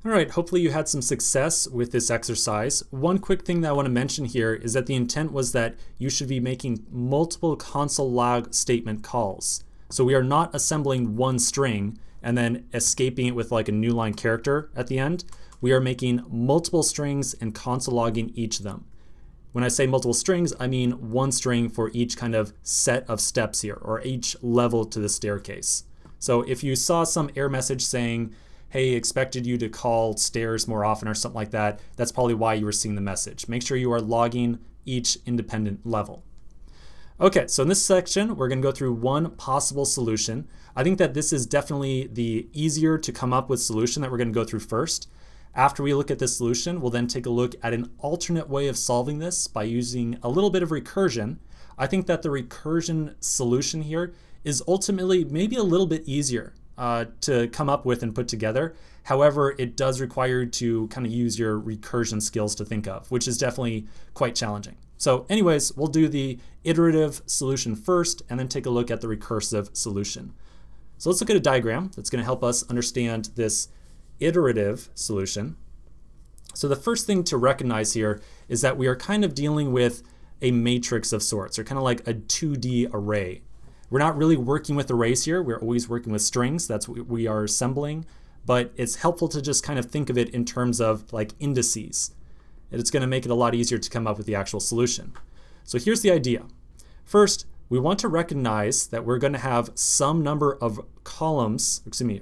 All right, hopefully you had some success with this exercise. One quick thing that I want to mention here is that the intent was that you should be making multiple console log statement calls. So we are not assembling one string and then escaping it with like a new line character at the end. We are making multiple strings and console logging each of them. When I say multiple strings, I mean one string for each kind of set of steps here, or each level to the staircase. So if you saw some error message saying, hey, expected you to call stairs more often or something like that, that's probably why you were seeing the message. Make sure you are logging each independent level. Okay, so in this section, we're going to go through one possible solution. I think that this is definitely the easier to come up with solution that we're going to go through first. After we look at this solution, we'll then take a look at an alternate way of solving this by using a little bit of recursion. I think that the recursion solution here is ultimately maybe a little bit easier to come up with and put together. However, it does require you to kind of use your recursion skills to think of, which is definitely quite challenging. So anyways, we'll do the iterative solution first and then take a look at the recursive solution. So let's look at a diagram that's going to help us understand this iterative solution. So the first thing to recognize here is that we are kind of dealing with a matrix of sorts, or kind of like a 2D array. We're not really working with arrays here. We're always working with strings. That's what we are assembling. But it's helpful to just kind of think of it in terms of like indices. It's going to make it a lot easier to come up with the actual solution. So here's the idea. First, we want to recognize that we're going to have some number of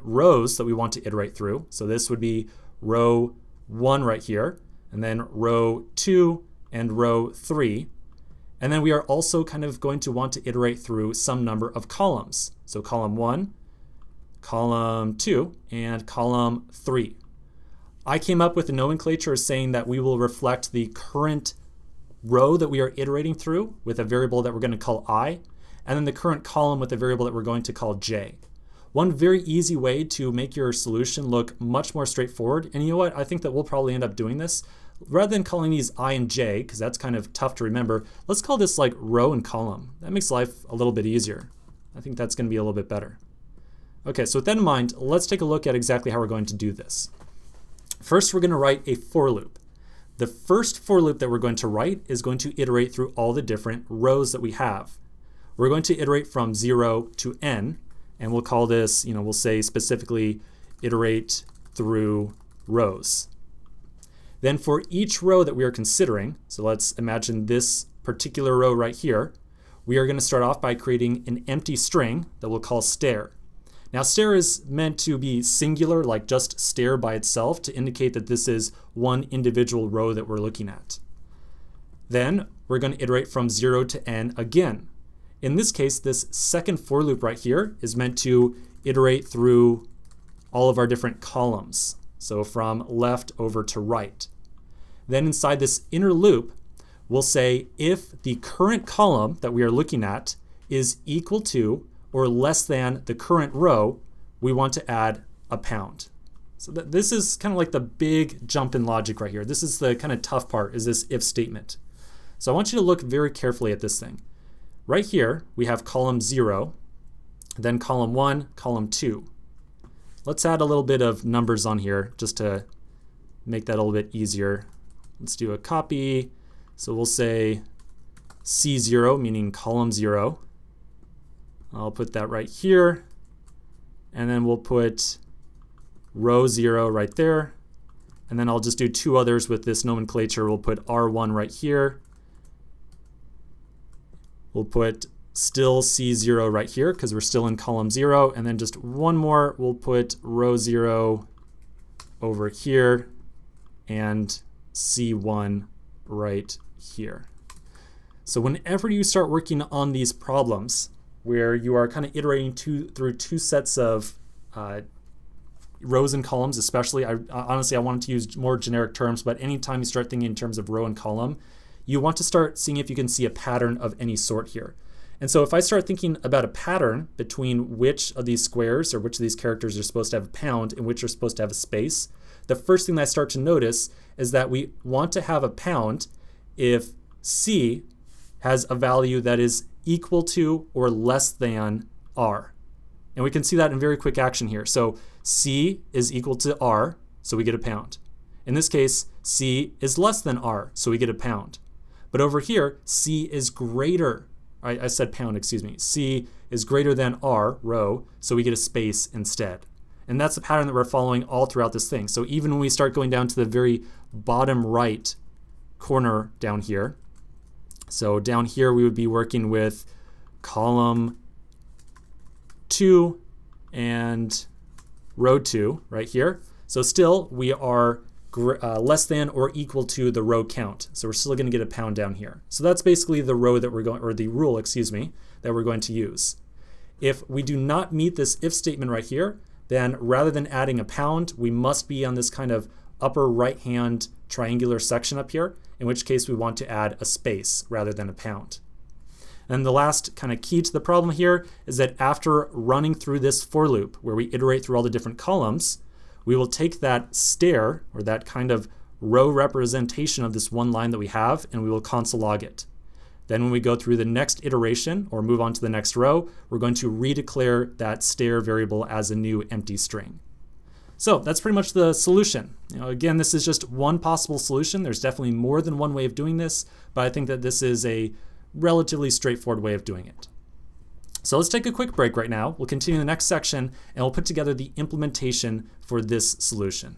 rows that we want to iterate through. So this would be row 1 right here, and then row 2 and row 3. And then we are also kind of going to want to iterate through some number of columns. So column 1, column 2, and column 3. I came up with a nomenclature saying that we will reflect the current row that we are iterating through with a variable that we're going to call I, and then the current column with a variable that we're going to call J. One very easy way to make your solution look much more straightforward, and you know what, I think that we'll probably end up doing this. Rather than calling these I and J, because that's kind of tough to remember, let's call this like row and column. That makes life a little bit easier. I think that's going to be a little bit better. Okay, so with that in mind, let's take a look at exactly how we're going to do this. First, we're going to write a for loop. The first for loop that we're going to write is going to iterate through all the different rows that we have. We're going to iterate from 0 to n, and we'll call this, we'll say specifically iterate through rows. Then for each row that we are considering, so let's imagine this particular row right here, we are going to start off by creating an empty string that we'll call stair. Now stair is meant to be singular, like just stair by itself, to indicate that this is one individual row that we're looking at. Then we're going to iterate from 0 to n again. In this case, this second for loop right here is meant to iterate through all of our different columns. So from left over to right. Then inside this inner loop, we'll say if the current column that we are looking at is equal to or less than the current row, we want to add a pound. So this is kind of like the big jump in logic right here. This is the kind of tough part, is this if statement. So I want you to look very carefully at this thing. Right here, we have column 0, then column 1, column 2. Let's add a little bit of numbers on here just to make that a little bit easier. Let's do a copy. So we'll say C0, meaning column 0. I'll put that right here. And then we'll put row 0 right there. And then I'll just do two others with this nomenclature. We'll put R1 right here. We'll put still C0 right here because we're still in column 0. And then just one more, we'll put row 0 over here and C1 right here. So whenever you start working on these problems where you are kind of iterating through two sets of rows and columns, especially, honestly, I wanted to use more generic terms, but anytime you start thinking in terms of row and column, you want to start seeing if you can see a pattern of any sort here. And so if I start thinking about a pattern between which of these squares or which of these characters are supposed to have a pound and which are supposed to have a space, the first thing that I start to notice is that we want to have a pound if C has a value that is equal to or less than R. And we can see that in very quick action here. So C is equal to R, so we get a pound. In this case, C is less than R, so we get a pound. But over here, C is greater, I said pound, excuse me. C is greater than R, rho, so we get a space instead. And that's the pattern that we're following all throughout this thing. So even when we start going down to the very bottom right corner down here, so down here we would be working with column 2 and row 2 right here. So still we are less than or equal to the row count. So we're still going to get a pound down here. So that's basically the row that we're going, or the rule, excuse me, that we're going to use. If we do not meet this if statement right here, then rather than adding a pound, we must be on this kind of upper right-hand triangular section up here, in which case we want to add a space rather than a pound. And the last kind of key to the problem here is that after running through this for loop, where we iterate through all the different columns, we will take that stair, or that kind of row representation of this one line that we have, and we will console log it. Then when we go through the next iteration, or move on to the next row, we're going to redeclare that stair variable as a new empty string. So that's pretty much the solution. Again, this is just one possible solution. There's definitely more than one way of doing this, but I think that this is a relatively straightforward way of doing it. So let's take a quick break right now. We'll continue in the next section, and we'll put together the implementation for this solution.